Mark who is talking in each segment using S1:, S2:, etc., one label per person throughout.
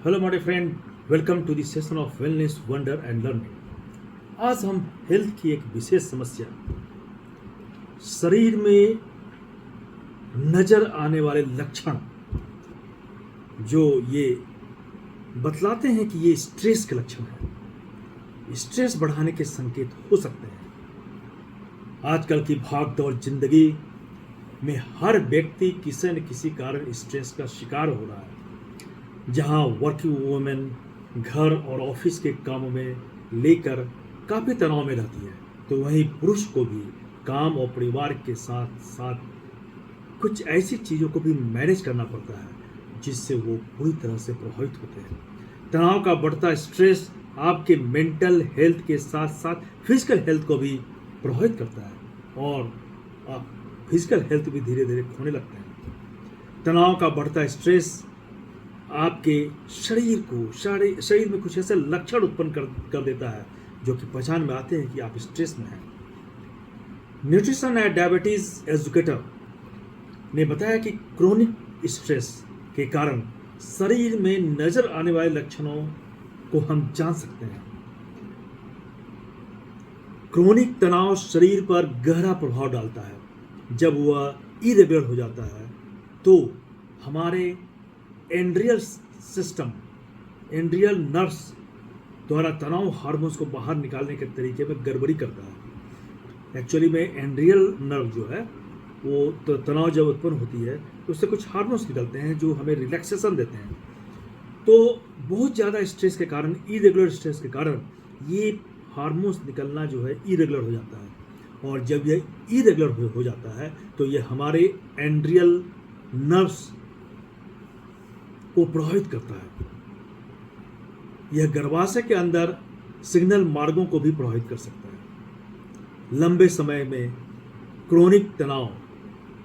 S1: Hello my friend, welcome to the session of wellness wonder and learning. आज हम health की एक विशेष समस्या, शरीर में नजर आने वाले लक्षण जो ये बतलाते हैं कि ये स्ट्रेस के लक्षण हैं, स्ट्रेस बढ़ाने के संकेत हो सकते हैं। आजकल की भाग दौड़ जिंदगी में हर व्यक्ति किसी न किसी कारण स्ट्रेस का शिकार हो रहा है। जहां वर्किंग वुमेन घर और ऑफिस के कामों में लेकर काफ़ी तनाव में रहती है, तो वहीं पुरुष को भी काम और परिवार के साथ साथ कुछ ऐसी चीज़ों को भी मैनेज करना पड़ता है जिससे वो पूरी तरह से प्रभावित होते हैं। तनाव का बढ़ता स्ट्रेस आपके मेंटल हेल्थ के साथ साथ फिजिकल हेल्थ को भी प्रभावित करता है और फिजिकल हेल्थ भी धीरे धीरे खोने लगते हैं। तनाव का बढ़ता स्ट्रेस आपके शरीर में कुछ ऐसे लक्षण उत्पन्न कर देता है जो कि पहचान में आते हैं कि आप स्ट्रेस में हैं। न्यूट्रिशन एंड डायबिटीज एजुकेटर ने बताया कि क्रोनिक स्ट्रेस के कारण शरीर में नजर आने वाले लक्षणों को हम जान सकते हैं। क्रोनिक तनाव शरीर पर गहरा प्रभाव डालता है। जब वह इरेगुलर हो जाता है तो हमारे एंड्रियल नर्व्स द्वारा तनाव हार्मोन्स को बाहर निकालने के तरीके में गड़बड़ी करता है। एक्चुअली में एंड्रियल नर्व जो है वो तो तनाव जब उत्पन्न होती है तो उससे कुछ हार्मोन्स निकलते हैं जो हमें रिलैक्सेशन देते हैं। तो बहुत ज़्यादा स्ट्रेस के कारण, इरेगुलर स्ट्रेस के कारण ये हार्मोन्स निकलना जो है इरेगुलर हो जाता है, और जब यह इरेगुलर हो जाता है तो ये हमारे एंड्रियल नर्व्स को प्रभावित करता है। यह गर्भाशय के अंदर सिग्नल मार्गों को भी प्रभावित कर सकता है। लंबे समय में क्रोनिक तनाव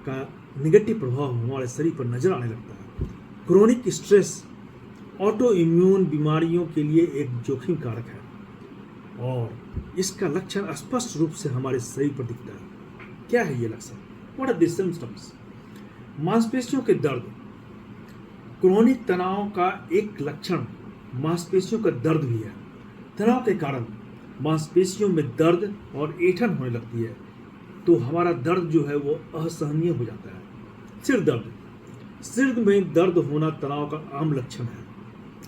S1: का निगेटिव प्रभाव हमारे शरीर पर नजर आने लगता है। क्रोनिक स्ट्रेस ऑटो इम्यून बीमारियों के लिए एक जोखिम कारक है और इसका लक्षण स्पष्ट रूप से हमारे शरीर पर दिखता है। क्या है ये लक्षण? What are the symptoms? मांसपेशियों के दर्द। क्रोनिक तनाव का एक लक्षण मांसपेशियों का दर्द भी है। तनाव के कारण मांसपेशियों में दर्द और ऐंठन होने लगती है, तो हमारा दर्द जो है वो असहनीय हो जाता है। सिर दर्द। सिर में दर्द होना तनाव का आम लक्षण है।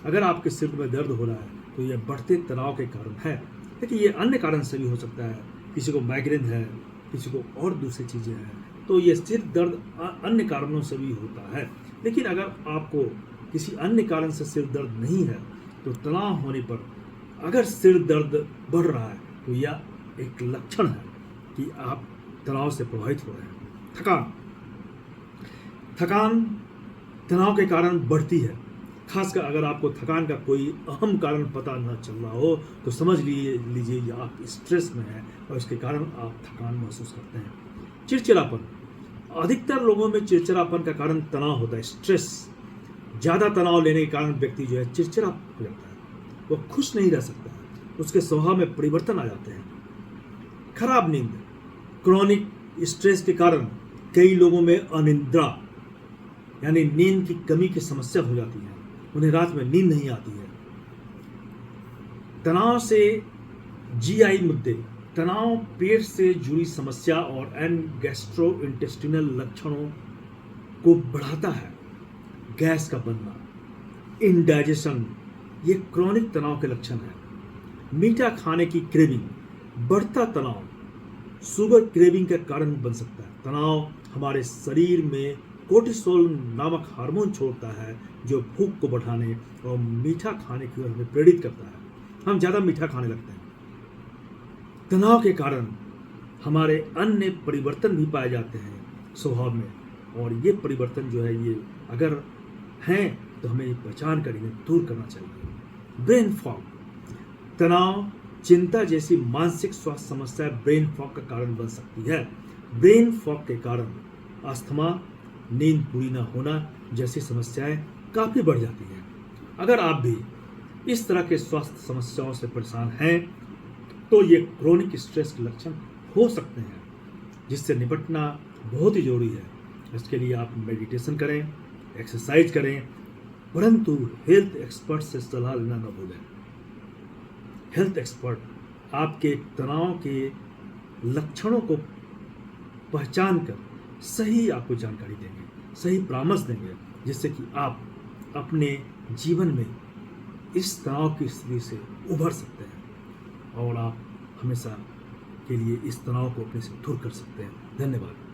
S1: अगर आपके सिर में दर्द हो रहा है तो यह बढ़ते तनाव के कारण है, लेकिन ये अन्य कारण से भी हो सकता है। किसी को माइग्रेन है, किसी को और दूसरी चीज़ें हैं, तो ये सिर दर्द अन्य कारणों से भी होता है। लेकिन अगर आपको किसी अन्य कारण से सिर दर्द नहीं है तो तनाव होने पर अगर सिर दर्द बढ़ रहा है तो यह एक लक्षण है कि आप तनाव से प्रभावित हो रहे हैं। थकान तनाव के कारण बढ़ती है। खासकर अगर आपको थकान का कोई अहम कारण पता न चल रहा हो तो समझ लीजिए कि आप स्ट्रेस में हैं और इसके कारण आप थकान महसूस करते हैं। चिड़चिड़ापन। अधिकतर लोगों में चिड़चिड़ापन का कारण तनाव होता है, स्ट्रेस। ज़्यादा तनाव लेने के कारण व्यक्ति जो है चिड़चिड़ा हो जाता है, वो खुश नहीं रह सकता है, उसके स्वभाव में परिवर्तन आ जाते हैं। खराब नींद। क्रोनिक स्ट्रेस के कारण कई लोगों में अनिद्रा यानी नींद की कमी की समस्या हो जाती है। उन्हें रात में नींद नहीं आती है। तनाव से जीआई मुद्दे। तनाव पेट से जुड़ी समस्या और गैस्ट्रोइंटेस्टिनल लक्षणों को बढ़ाता है। गैस का बनना, इंडाइजेशन, ये क्रोनिक तनाव के लक्षण है। मीठा खाने की क्रेविंग। बढ़ता तनाव शुगर क्रेविंग का कारण बन सकता है। तनाव हमारे शरीर में कोर्टिसोल नामक हार्मोन छोड़ता है जो भूख को बढ़ाने और मीठा खाने की ओर हमें प्रेरित करता है। हम ज़्यादा मीठा खाने लगते हैं। तनाव के कारण हमारे अन्य परिवर्तन भी पाए जाते हैं स्वभाव में, और ये परिवर्तन जो है ये अगर हैं तो हमें ये पहचान कर इन्हें दूर करना चाहिए। Brain fog. तनाव, चिंता जैसी मानसिक स्वास्थ्य समस्या ब्रेन फॉग का कारण बन सकती है। ब्रेन फॉग के कारण अस्थमा, नींद पूरी न होना जैसी समस्याएं काफ़ी बढ़ जाती हैं। अगर आप भी इस तरह के स्वास्थ्य समस्याओं से परेशान हैं तो ये क्रोनिक स्ट्रेस के लक्षण हो सकते हैं, जिससे निपटना बहुत ही जरूरी है। इसके लिए आप मेडिटेशन करें, एक्सरसाइज करें, परंतु हेल्थ एक्सपर्ट से सलाह लेना न भूलें। हेल्थ एक्सपर्ट आपके तनाव के लक्षणों को पहचान कर सही आपको जानकारी देंगे, सही परामर्श देंगे, जिससे कि आप अपने जीवन में इस तनाव की स्थिति से उभर सकते हैं और आप हमेशा के लिए इस तनाव को अपने से दूर कर सकते हैं। धन्यवाद।